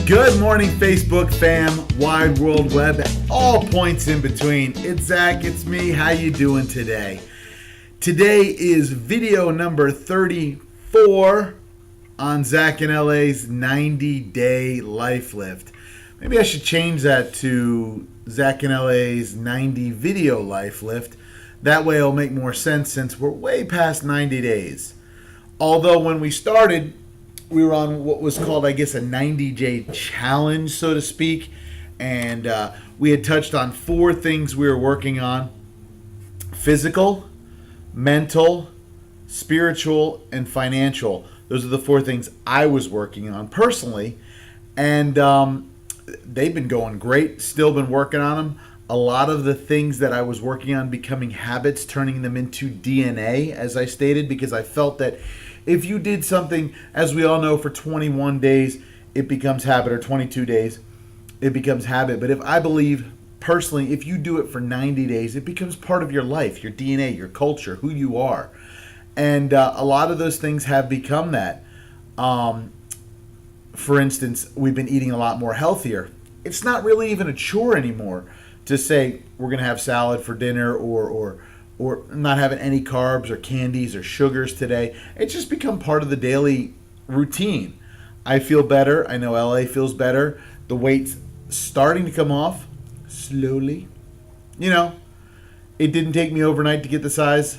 Good morning, Facebook fam, wide world web, and all points in between. It's Zach, it's me. How you doing today? Today is video number 34 on Zach and LA's 90-day life lift. Maybe I should change that to Zach and LA's 90 video life lift. That way it'll make more sense since we're way past 90 days. Although when we started, we were on what was called, I guess, a 90-day challenge, so to speak. And we had touched on 4 things we were working on: physical, mental, spiritual, and financial. Those are the 4 things I was working on personally. And they've been going great. Still been working on them. A lot of the things that I was working on becoming habits, turning them into DNA, as I stated, because I felt that if you did something, as we all know, for 21 days, it becomes habit, or 22 days, it becomes habit. But I believe, personally, if you do it for 90 days, it becomes part of your life, your DNA, your culture, who you are. And a lot of those things have become that. For instance, we've been eating a lot more healthier. It's not really even a chore anymore to say we're going to have salad for dinner or not having any carbs or candies or sugars today. It's just become part of the daily routine. I feel better. I know LA feels better. The weight's starting to come off slowly. You know, it didn't take me overnight to get the size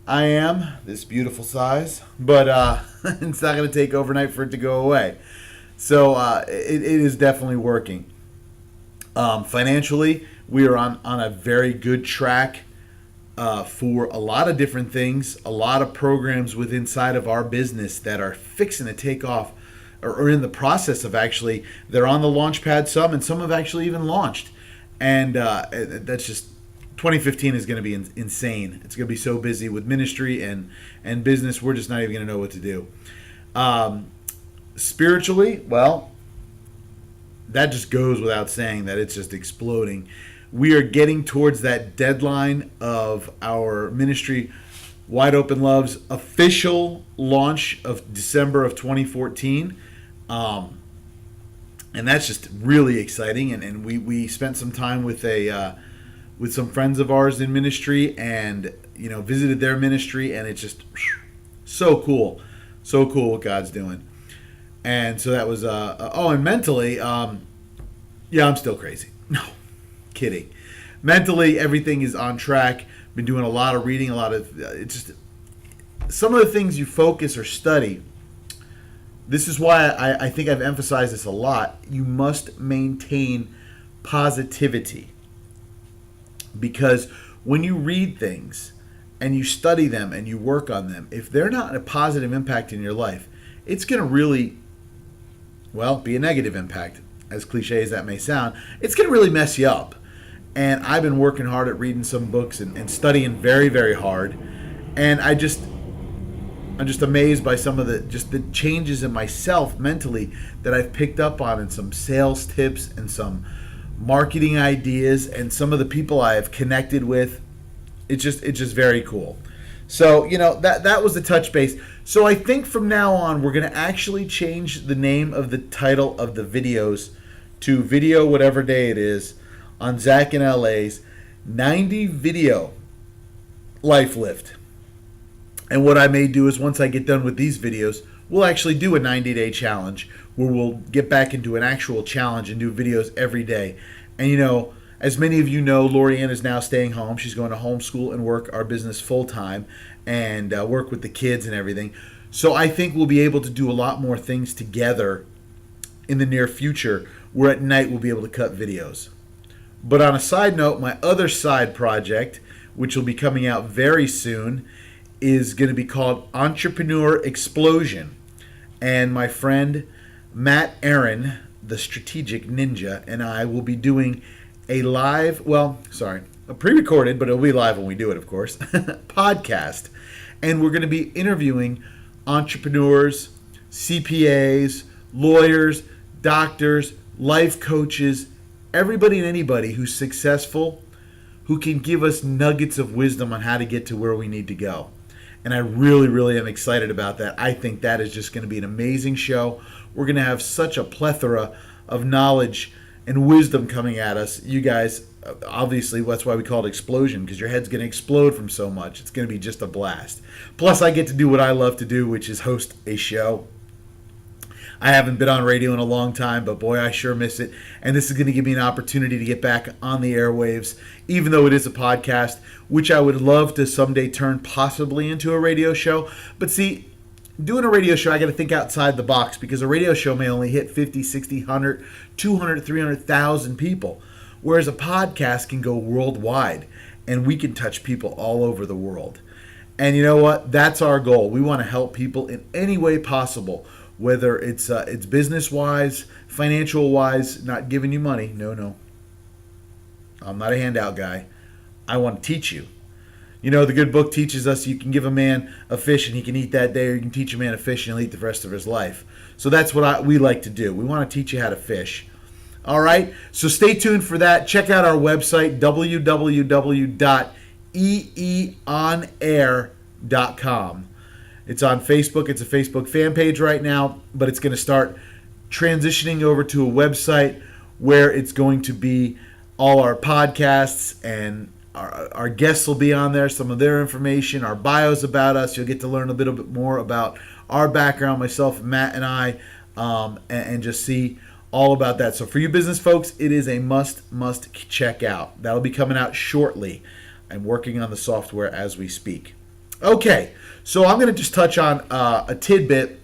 I am, this beautiful size, but it's not going to take overnight for it to go away. So it is definitely working. Financially, we are on a very good track for a lot of different things, a lot of programs within inside of our business that are fixing to take off or in the process of actually, they're on the launch pad, and some have actually even launched. And that's just, 2015 is going to be insane. It's going to be so busy with ministry and business, we're just not even going to know what to do. Spiritually, well, that just goes without saying that it's just exploding. We are getting towards that deadline of our ministry, Wide Open Love's official launch of December of 2014. And that's just really exciting. And we spent some time with with some friends of ours in ministry and, visited their ministry. And it's just so cool. So cool what God's doing. And so that was, and mentally, I'm still crazy. No, kidding. Mentally, everything is on track. Been doing a lot of reading, it's just some of the things you focus or study. This is why I think I've emphasized this a lot. You must maintain positivity. Because when you read things and you study them and you work on them, if they're not a positive impact in your life, it's going to really, be a negative impact. As cliche as that may sound, it's going to really mess you up. And I've been working hard at reading some books and studying very, very hard. And I'm just amazed by some of the changes in myself mentally that I've picked up on, and some sales tips and some marketing ideas and some of the people I have connected with. It's just very cool. So, that was the touch base. So I think from now on, we're going to actually change the name of the title of the videos to Video Whatever Day It Is on Zach and LA's 90 Video Life Lift. And what I may do is, once I get done with these videos, we'll actually do a 90-day challenge where we'll get back into an actual challenge and do videos every day. And as many of you know, Lorianne is now staying home. She's going to homeschool and work our business full-time and work with the kids and everything. So I think we'll be able to do a lot more things together in the near future, where at night we'll be able to cut videos. But on a side note, my other side project, which will be coming out very soon, is going to be called Entrepreneur Explosion. And my friend Matt Aaron, the Strategic Ninja, and I will be doing a pre-recorded, but it'll be live when we do it, of course, podcast. And we're going to be interviewing entrepreneurs, CPAs, lawyers, doctors, life coaches, everybody and anybody who's successful, who can give us nuggets of wisdom on how to get to where we need to go. And I really, really am excited about that. I think that is just going to be an amazing show. We're going to have such a plethora of knowledge and wisdom coming at us. You guys, obviously, that's why we call it explosion, because your head's going to explode from so much. It's going to be just a blast. Plus, I get to do what I love to do, which is host a show. I haven't been on radio in a long time, but boy, I sure miss it. And this is going to give me an opportunity to get back on the airwaves, even though it is a podcast, which I would love to someday turn possibly into a radio show. But see, doing a radio show, I got to think outside the box, because a radio show may only hit 50, 60, 100, 200, 300,000 people, whereas a podcast can go worldwide, and we can touch people all over the world. And you know what? That's our goal. We want to help people in any way possible, whether it's business-wise, financial-wise, not giving you money. No. I'm not a handout guy. I want to teach you. You know, the good book teaches us you can give a man a fish and he can eat that day, or you can teach a man a fish and he'll eat the rest of his life. So that's what we like to do. We want to teach you how to fish. All right? So stay tuned for that. Check out our website, www.eeonair.com. It's on Facebook. It's a Facebook fan page right now, but it's going to start transitioning over to a website where it's going to be all our podcasts, and our guests will be on there, some of their information, our bios about us. You'll get to learn a little bit more about our background, myself, Matt, and I, and just see all about that. So for you business folks, it is a must check out. That'll be coming out shortly. I'm working on the software as we speak. Okay, so I'm going to just touch on a tidbit.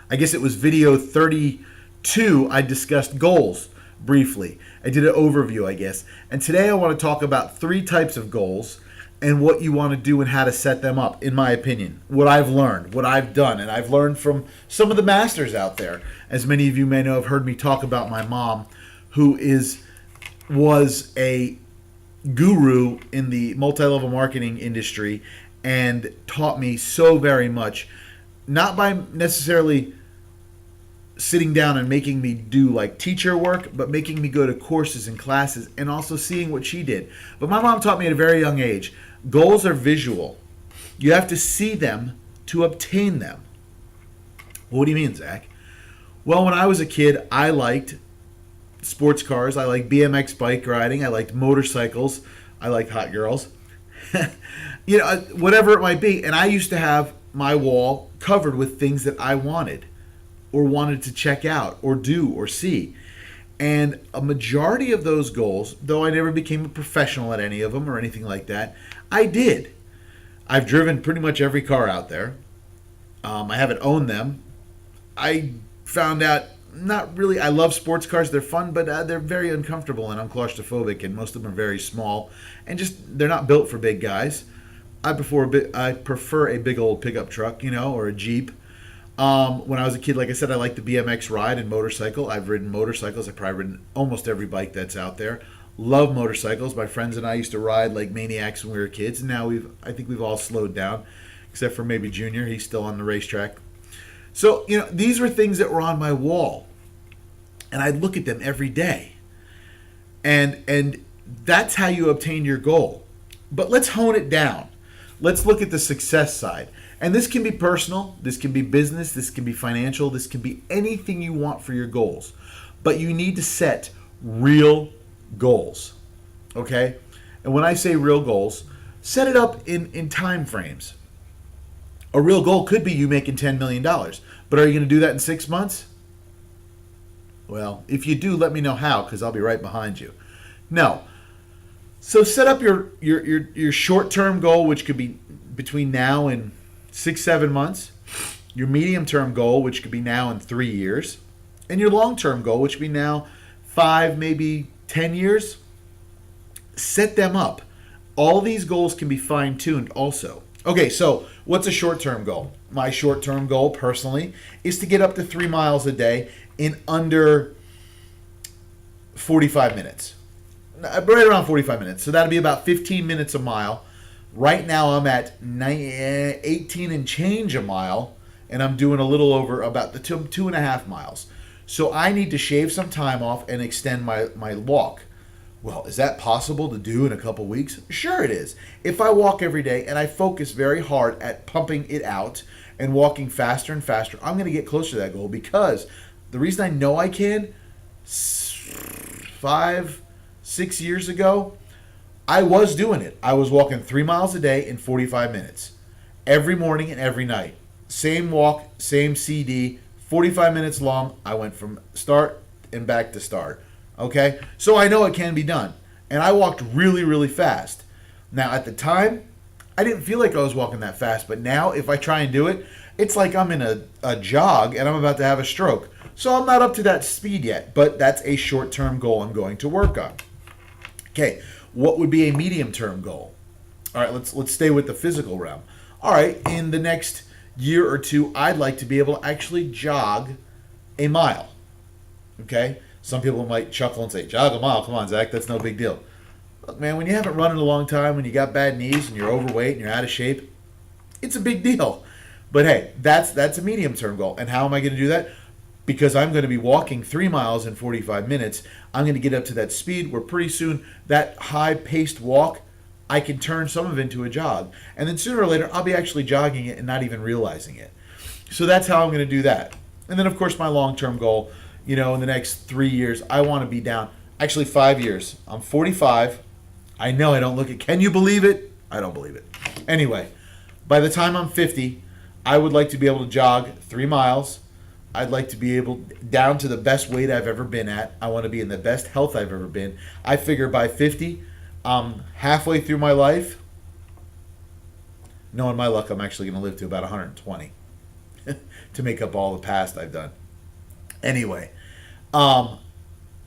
I guess it was video 32. I discussed goals briefly. I did an overview, I guess. And today I want to talk about 3 types of goals and what you want to do and how to set them up, in my opinion. What I've learned, what I've done, and I've learned from some of the masters out there. As many of you may know, have heard me talk about my mom, who was a guru in the multi-level marketing industry and taught me so very much, not by necessarily sitting down and making me do like teacher work, but making me go to courses and classes and also seeing what she did. But my mom taught me at a very young age, goals are visual. You have to see them to obtain them. What do you mean, Zach? Well, when I was a kid, I liked sports cars. I liked BMX bike riding. I liked motorcycles. I liked hot girls. Whatever it might be. And I used to have my wall covered with things that I wanted or wanted to check out or do or see. And a majority of those goals, though I never became a professional at any of them or anything like that, I did. I've driven pretty much every car out there. I haven't owned them. I found out not really. I love sports cars. They're fun, but they're very uncomfortable, and I'm claustrophobic, and most of them are very small, and just they're not built for big guys. I prefer a big old pickup truck, or a Jeep. When I was a kid, like I said, I liked the BMX ride and motorcycle. I've ridden motorcycles. I've probably ridden almost every bike that's out there. Love motorcycles. My friends and I used to ride like maniacs when we were kids, and now I think we've all slowed down, except for maybe Junior. He's still on the racetrack. So, these were things that were on my wall, and I'd look at them every day. And that's how you obtain your goal. But let's hone it down. Let's look at the success side. And this can be personal, this can be business, this can be financial, this can be anything you want for your goals. But you need to set real goals, okay? And when I say real goals, set it up in time frames. A real goal could be you making $10 million. But are you going to do that in 6 months? Well, if you do, let me know how, because I'll be right behind you. No. So set up your short-term goal, which could be between now and 6-7 months. Your medium-term goal, which could be now and 3 years. And your long-term goal, which could be now 5, maybe 10 years. Set them up. All these goals can be fine-tuned also. Okay, so what's a short-term goal? My short-term goal, personally, is to get up to 3 miles a day in under 45 minutes. Right around 45 minutes. So that'll be about 15 minutes a mile. Right now I'm at 18 and change a mile, and I'm doing a little over about the 2.5 miles. So I need to shave some time off and extend my walk. Well, is that possible to do in a couple weeks? Sure it is. If I walk every day and I focus very hard at pumping it out and walking faster and faster, I'm going to get closer to that goal, because The reason I know I can, 5, 6 years ago, I was doing it. I was walking 3 miles a day in 45 minutes. Every morning and every night. Same walk, same CD, 45 minutes long. I went from start and back to start. Okay? So I know it can be done. And I walked really, really fast. Now, at the time, I didn't feel like I was walking that fast. But now, if I try and do it, it's like I'm in a jog and I'm about to have a stroke. So I'm not up to that speed yet. But that's a short-term goal I'm going to work on. Okay, what would be a medium-term goal? All right, let's stay with the physical realm. All right, in the next year or two, I'd like to be able to actually jog a mile. Okay? Some people might chuckle and say, jog a mile? Come on, Zach, that's no big deal. Look, man, when you haven't run in a long time, when you got bad knees and you're overweight and you're out of shape, it's a big deal. But hey, that's a medium-term goal. And how am I going to do that? Because I'm going to be walking 3 miles in 45 minutes. I'm going to get up to that speed where pretty soon that high-paced walk, I can turn some of it into a jog. And then sooner or later, I'll be actually jogging it and not even realizing it. So that's how I'm going to do that. And then, of course, my long-term goal, in the next 3 years, I want to be down. Actually, 5 years. I'm 45. I know I don't look it. Can you believe it? I don't believe it. Anyway, by the time I'm 50, I would like to be able to jog 3 miles. I'd like to be able down to the best weight I've ever been at. I want to be in the best health I've ever been. I figure by 50, halfway through my life, knowing my luck, I'm actually going to live to about 120 to make up all the past I've done. Anyway, I'm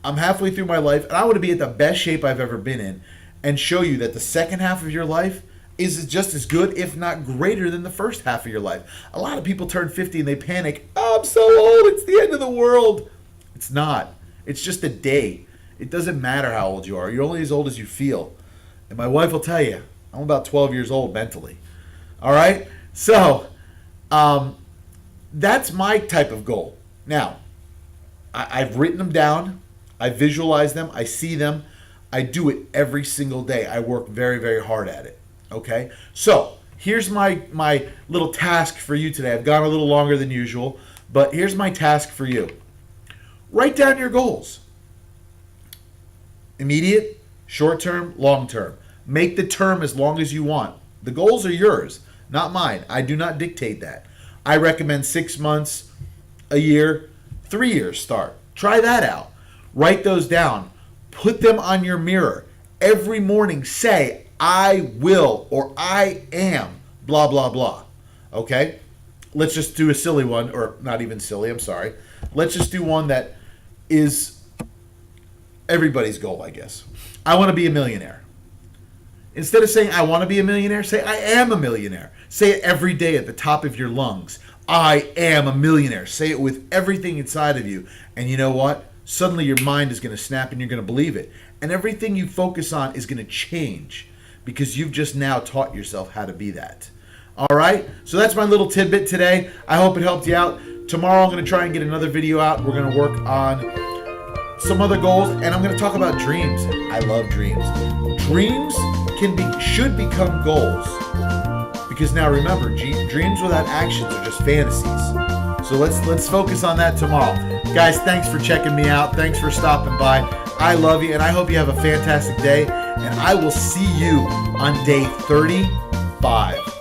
halfway through my life, and I want to be at the best shape I've ever been in and show you that the second half of your life is just as good, if not greater, than the first half of your life. A lot of people turn 50 and they panic. Oh, I'm so old. It's the end of the world. It's not. It's just a day. It doesn't matter how old you are. You're only as old as you feel. And my wife will tell you, I'm about 12 years old mentally. All right? So, that's my type of goal. Now, I've written them down. I visualize them. I see them. I do it every single day. I work very, very hard at it. Okay? So, here's my little task for you today. I've gone a little longer than usual, but here's my task for you. Write down your goals. Immediate, short-term, long-term. Make the term as long as you want. The goals are yours, not mine. I do not dictate that. I recommend 6 months, a year, 3 years start. Try that out. Write those down. Put them on your mirror. Every morning say, I will or I am, blah, blah, blah. Okay? Let's just do a silly one, or not even silly, I'm sorry. Let's just do one that is everybody's goal, I guess. I want to be a millionaire. Instead of saying I want to be a millionaire, say I am a millionaire. Say it every day at the top of your lungs. I am a millionaire. Say it with everything inside of you. And you know what? Suddenly your mind is going to snap and you're going to believe it. And everything you focus on is going to change because you've just now taught yourself how to be that. All right? So that's my little tidbit today. I hope it helped you out. Tomorrow I'm going to try and get another video out. We're going to work on some other goals, and I'm going to talk about dreams. I love dreams. Dreams should become goals. Because now remember, dreams without actions are just fantasies. So let's focus on that tomorrow. Guys, thanks for checking me out. Thanks for stopping by. I love you, and I hope you have a fantastic day. And I will see you on day 35.